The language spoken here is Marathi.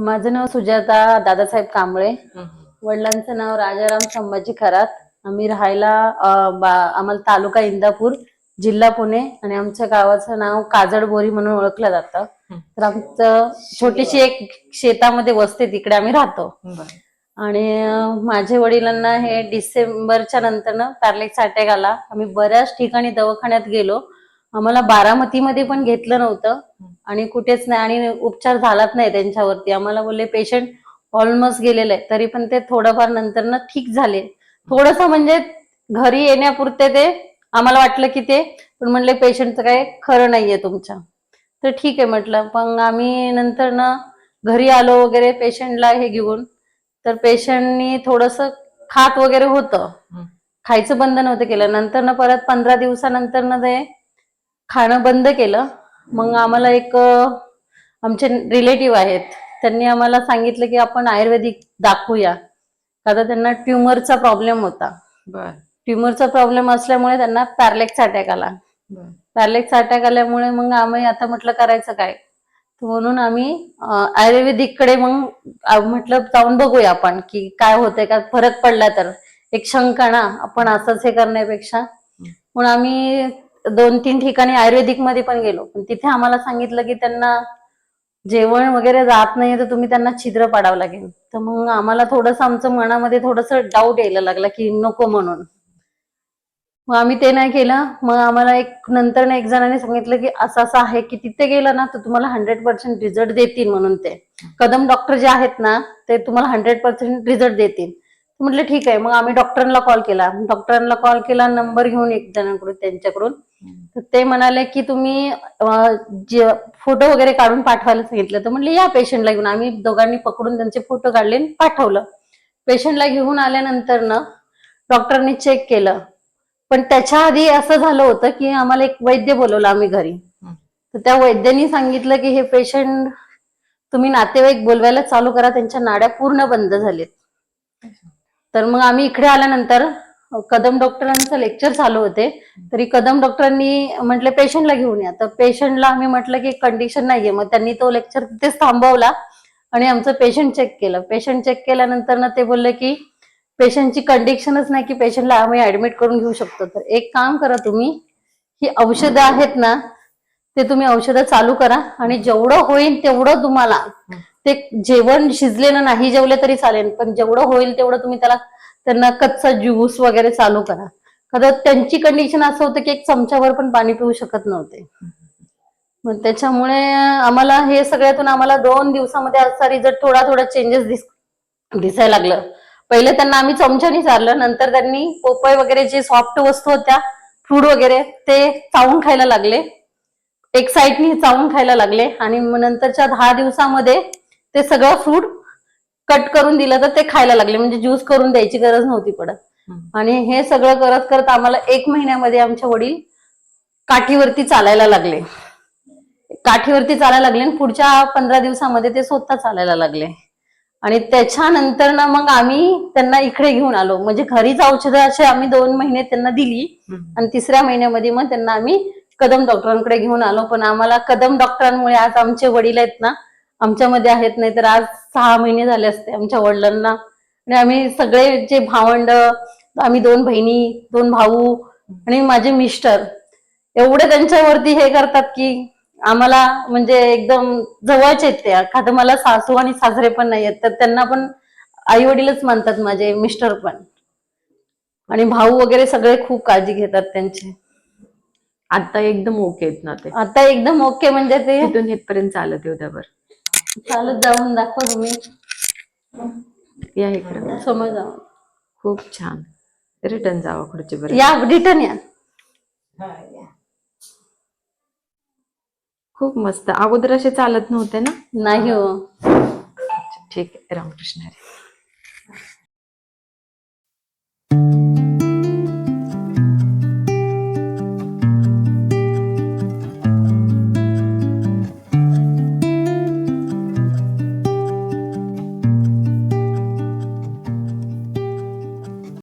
माझं नाव सुजाता दादासाहेब कांबळे. वडिलांचं नाव राजाराम संभाजी खरात. आम्ही राहायला आम्हाला तालुका इंदापूर, जिल्हा पुणे आणि आमच्या गावाचं नाव काजडबोरी म्हणून ओळखलं जातं. तर आमचं छोटीशी एक शेतामध्ये वस्ती, तिकडे आम्ही राहतो. आणि माझ्या वडिलांना हे डिसेंबरच्या नंतर पॅरालिसिस अटॅक आला. आम्ही बऱ्याच ठिकाणी दवाखान्यात गेलो. आम्हाला बारामतीमध्ये पण घेतलं नव्हतं आणि कुठेच नाही, आणि उपचार झालाच नाही त्यांच्यावरती. आम्हाला बोलले पेशंट ऑलमोस्ट गेलेलं आहे, तरी पण ते थोडंफार नंतर ठीक झाले. थोडस म्हणजे घरी येण्यापुरते ते आम्हाला वाटलं की ते, पण म्हणले पेशंटचं काय खरं नाहीये तुमच्या. तर ठीक आहे म्हटलं. पण आम्ही नंतर घरी आलो वगैरे पेशंटला हे घेऊन. तर पेशंटनी थोडस खात वगैरे होतं, खायचं बंद नव्हतं केलं. नंतर परत 15 दिवसानंतर ते खाणं बंद केलं. मग आम्हाला एक आमचे रिलेटिव्ह आहेत, त्यांनी आम्हाला सांगितलं की आपण आयुर्वेदिक दाखवूया. आता त्यांना ट्युमरचा प्रॉब्लेम होता. ट्युमरचा प्रॉब्लेम असल्यामुळे त्यांना पॅरालिसिस अटॅक आला. पॅरालिसिस अटॅक आल्यामुळे मग आम्ही आता म्हटलं करायचं काय, म्हणून आम्ही आयुर्वेदिक कडे मग म्हटलं जाऊन बघूया आपण की काय होतंय का, फरक पडला तर. एक शंका ना, आपण असंच हे करण्यापेक्षा. म्हणून आम्ही 2-3 ठिकाणी आयुर्वेदिक मध्ये पण गेलो, पण तिथे आम्हाला सांगितलं की त्यांना जेवण वगैरे जात नाही, तर तुम्ही त्यांना छिद्र पाडावं लागेल. तर मग आम्हाला थोडस आमचं मनामध्ये थोडस डाऊट यायला लागला की नको म्हणून. मग आम्ही ते नाही केलं. मग आम्हाला नंतर एक जणांनी सांगितलं की असं असं आहे की तिथे गेलं ना तर तुम्हाला 100% रिझल्ट देतील म्हणून. ते कदम डॉक्टर जे आहेत ना, ते तुम्हाला 100% रिझल्ट देतील. म्हटलं ठीक आहे. मग आम्ही डॉक्टरांना कॉल केला, नंबर घेऊन एक जणांकडून, त्यांच्याकडून. तर ते म्हणाले की तुम्ही फोटो वगैरे काढून पाठवायला सांगितलं. तर म्हटलं या पेशंटला घेऊन. आम्ही दोघांनी पकडून त्यांचे फोटो काढले, पाठवलं. पेशंटला घेऊन आल्यानंतर डॉक्टरांनी चेक केलं. पण त्याच्या आधी असं झालं होतं की आम्हाला एक वैद्य बोलवला आम्ही घरी. तर त्या वैद्यांनी सांगितलं की हे पेशंट तुम्ही नातेवाईक बोलवायला चालू करा, त्यांच्या नाड्या पूर्ण बंद झालेत. तर मग आम्ही इकडे आल्यानंतर कदम डॉक्टरांचं लेक्चर चालू होते, तरी कदम डॉक्टरांनी म्हटलं पेशंटला घेऊन या. तर पेशंटला आम्ही म्हटलं की कंडिशन नाहीये. मग त्यांनी तो लेक्चर तिथेच थांबवला आणि आमचं पेशंट चेक केलं. पेशंट चेक केल्यानंतर ते बोलले की पेशंटची कंडिशनच नाही की पेशंटला आम्ही ऍडमिट करून घेऊ शकतो. तर एक काम करा तुम्ही, ही औषधं आहेत ना, ते तुम्ही औषधं चालू करा आणि जेवढं होईल तेवढं तुम्हाला ते जेवण शिजलेलं नाही जेवले तरी चालेल, पण जेवढं होईल तेवढं तुम्ही त्यांना कच्चा ज्यूस वगैरे चालू करा. कारण त्यांची कंडिशन असं होतं की एक चमच्यावर पण पाणी पिऊ शकत नव्हते. मग त्याच्यामुळे आम्हाला हे सगळ्यातून आम्हाला 2 दिवसामध्ये असा रिझल्ट थोडा चेंजेस दिसायला लागलं. पहिले त्यांना आम्ही चमच्यानी चारलं, नंतर त्यांनी पोपय वगैरे जे सॉफ्ट वस्तू होत्या, फ्रूट वगैरे, ते चावून खायला लागले. एक साईडनी चावून खायला लागले. आणि नंतरच्या 10 दिवसामध्ये ते सगळं फ्रूट कट करून दिलं तर ते खायला लागले. म्हणजे ज्यूस करून द्यायची गरज नव्हती पडत. आणि हे सगळं करत करत आम्हाला 1 महिन्यामध्ये आमचे वडील काठीवरती चालायला लागले. आणि पुढच्या 15 दिवसामध्ये ते स्वतः चालायला लागले. आणि त्याच्यानंतर मग आम्ही त्यांना इकडे घेऊन आलो. म्हणजे घरीच औषधं असे आम्ही 2 महिने त्यांना दिली आणि 3ऱ्या महिन्यामध्ये मग त्यांना आम्ही कदम डॉक्टरांकडे घेऊन आलो. पण आम्हाला कदम डॉक्टरांमुळे आज आमचे वडील आहेत ना आमच्यामध्ये आहेत, नाही तर आज 6 महिने झाले असते आमच्या वडिलांना. आणि आम्ही सगळे जे भावंड, आम्ही 2 बहिणी, 2 भाऊ आणि माझे मिस्टर एवढे त्यांच्यावरती हे करतात की आम्हाला म्हणजे एकदम जवळचे आहेत ते. आता मला सासू आणि सासरे पण नाही आहेत, तर त्यांना पण आई वडीलच मानतात माझे मिस्टर पण. आणि भाऊ वगैरे सगळे खूप काळजी घेतात त्यांची. आता एकदम ओके आहेत ना ते? आता एकदम ओके. म्हणजे ते तिथून इथपर्यंत चालत होत्यावर चालत जाऊन दाखवा तुम्ही, या इकडे समोर जाऊन. खूप छान. रिटर्न जावा खुर्ची बरं, या रिटर्न या. खूप मस्त. अगोदर असे चालत नव्हते ना? नाही हो. ठीक आहे. रामकृष्ण हरी.